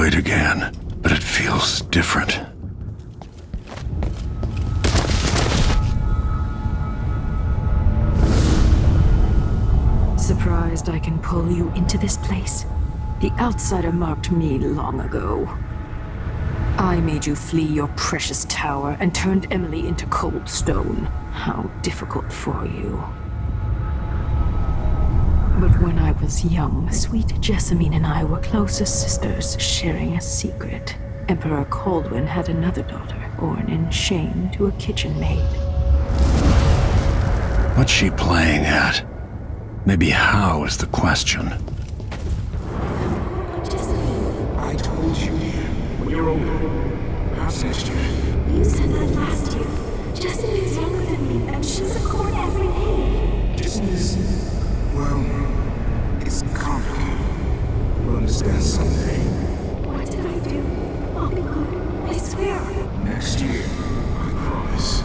it again, but it feels different. Surprised I can pull you into this place? The outsider marked me long ago. I made you flee your precious tower and turned Emily into cold stone. How difficult for you. But when I was young, sweet Jessamine and I were close as sisters, sharing a secret. Emperor Kaldwin had another daughter, born in shame to a kitchen maid. What's she playing at? Maybe how is the question. I told you when you're older. Perhaps next year. You said that last year. Jessamine is younger than me, and she's at court every day. Disney is, well, it's complicated. You'll understand someday. What did I do? I'll be good. I swear. Next year, I promise.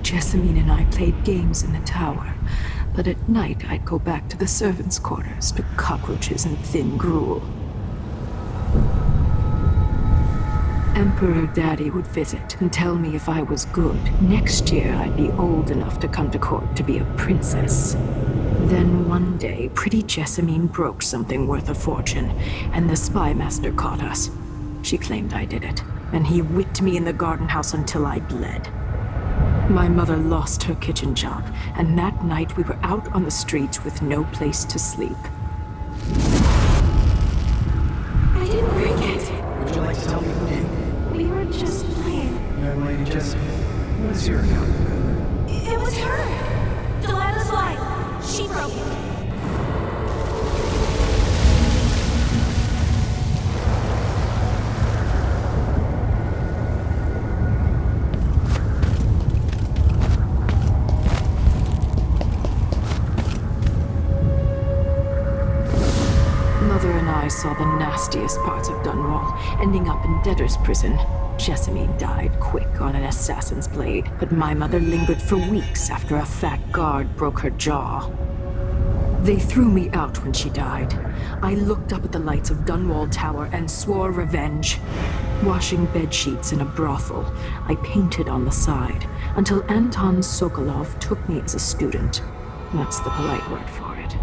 Jessamine and I played games in the tower, but at night I'd go back to the servants' quarters to cockroaches and thin gruel. Emperor Daddy would visit and tell me if I was good. Next year I'd be old enough to come to court to be a princess. Then one day, pretty Jessamine broke something worth a fortune, and the spy master caught us. She claimed I did it, and he whipped me in the garden house until I bled. My mother lost her kitchen job, and that night we were out on the streets with no place to sleep. I didn't break it. Would you like to tell me who did? We were just playing. Young Lady Jessamine, what is your account of it? It was her. Delilah's lie. She broke it. I saw the nastiest parts of Dunwall, ending up in debtor's prison. Jessamine died quick on an assassin's blade, but my mother lingered for weeks after a fat guard broke her jaw. They threw me out when she died. I looked up at the lights of Dunwall Tower and swore revenge. Washing bedsheets in a brothel, I painted on the side, until Anton Sokolov took me as a student. That's the polite word for it.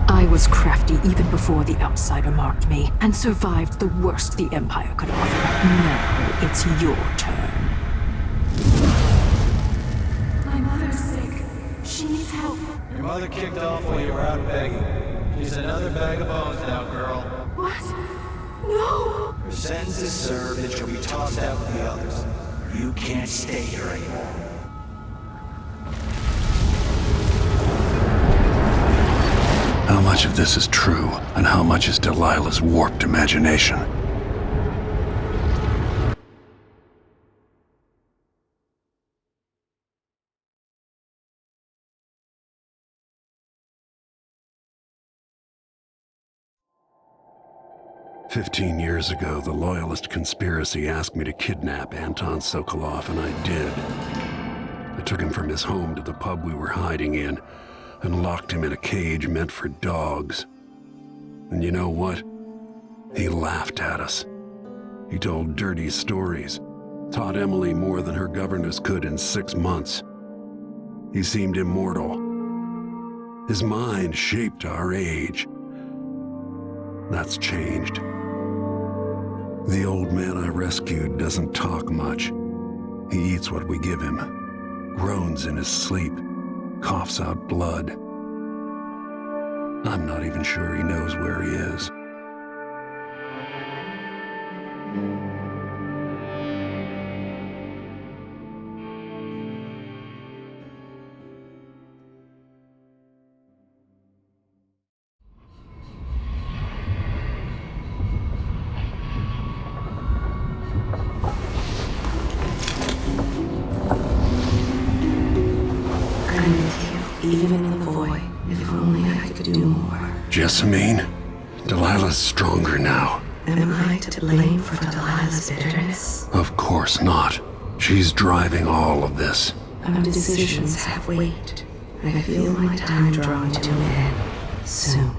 I was crafty even before the outsider marked me, and survived the worst the Empire could offer. Now it's your turn. My mother's sick. She needs help. Your mother kicked off while you were out begging. She's another bag of bones now, girl. What? No! Her sentence is served and she'll be tossed out with the others. You can't stay here anymore. How much of this is true, and how much is Delilah's warped imagination? "15 years ago, the Loyalist conspiracy asked me to kidnap Anton Sokolov, and I did. I took him from his home to the pub we were hiding in, and locked him in a cage meant for dogs. And you know what? He laughed at us. He told dirty stories, taught Emily more than her governess could in 6 months. He seemed immortal. His mind shaped our age. That's changed. The old man I rescued doesn't talk much. He eats what we give him, groans in his sleep, coughs out blood. I'm not even sure he knows where he is." Even in the void, if only I could do more. Jessamine? Delilah's stronger now. Am I to blame for Delilah's bitterness? Of course not. She's driving all of this. Our decisions have weight. I feel my time drawing to an end soon.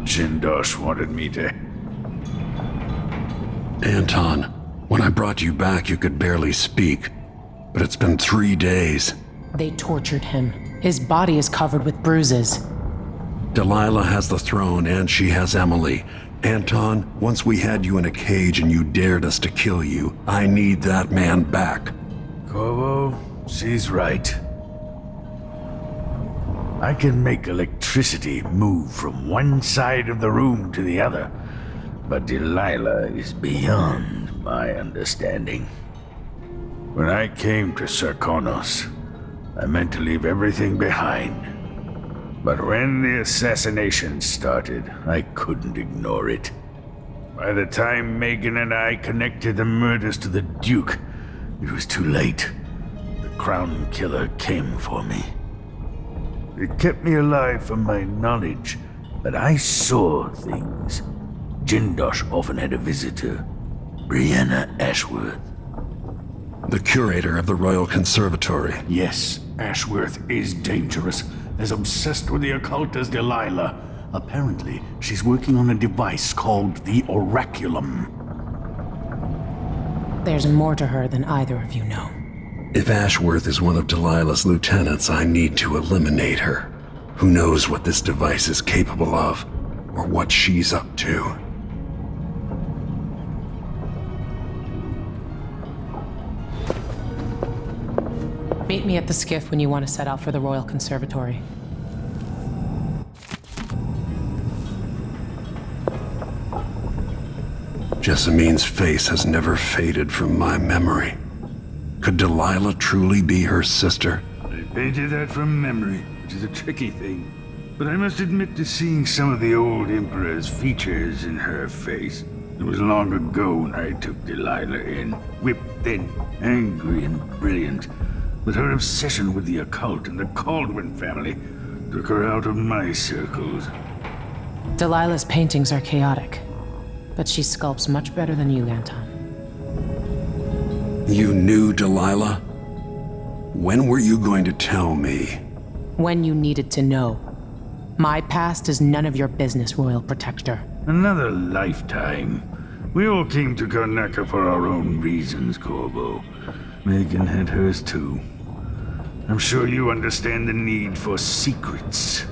Jindosh wanted me to... Anton, when I brought you back, you could barely speak. But it's been 3 days. They tortured him. His body is covered with bruises. Delilah has the throne and she has Emily. Anton, once we had you in a cage and you dared us to kill you, I need that man back. Corvo, she's right. I can make electricity move from one side of the room to the other, but Delilah is beyond my understanding. When I came to Sarkonos, I meant to leave everything behind. But when the assassination started, I couldn't ignore it. By the time Megan and I connected the murders to the Duke, it was too late. The Crown Killer came for me. It kept me alive from my knowledge, but I saw things. Jindosh often had a visitor, Brianna Ashworth. The curator of the Royal Conservatory. Yes, Ashworth is dangerous, as obsessed with the occult as Delilah. Apparently, she's working on a device called the Oraculum. There's more to her than either of you know. If Ashworth is one of Delilah's lieutenants, I need to eliminate her. Who knows what this device is capable of, or what she's up to. Meet me at the skiff when you want to set out for the Royal Conservatory. Jessamine's face has never faded from my memory. Could Delilah truly be her sister? I painted that from memory, which is a tricky thing. But I must admit to seeing some of the old Emperor's features in her face. It was long ago when I took Delilah in, whipped thin, angry and brilliant. But her obsession with the occult and the Caldwin family took her out of my circles. Delilah's paintings are chaotic, but she sculpts much better than you, Anton. You knew Delilah? When were you going to tell me? When you needed to know. My past is none of your business, Royal Protector. Another lifetime. We all came to Karnaca for our own reasons, Corvo. Megan had hers too. I'm sure you understand the need for secrets.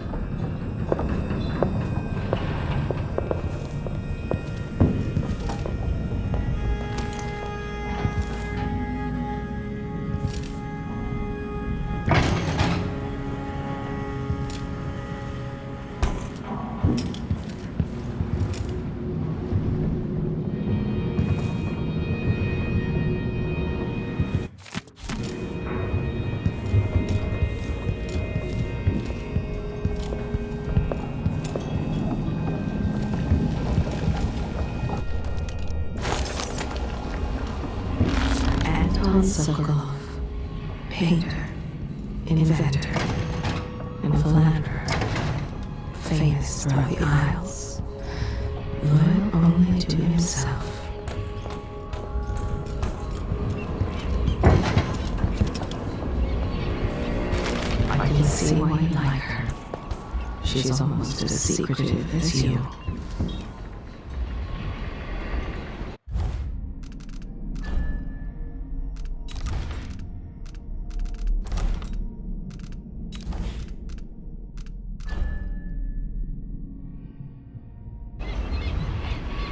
Sokolov, painter, inventor, and philanderer, famous throughout the Isles, loyal only to himself. I can see why you like her. She's almost as secretive as you.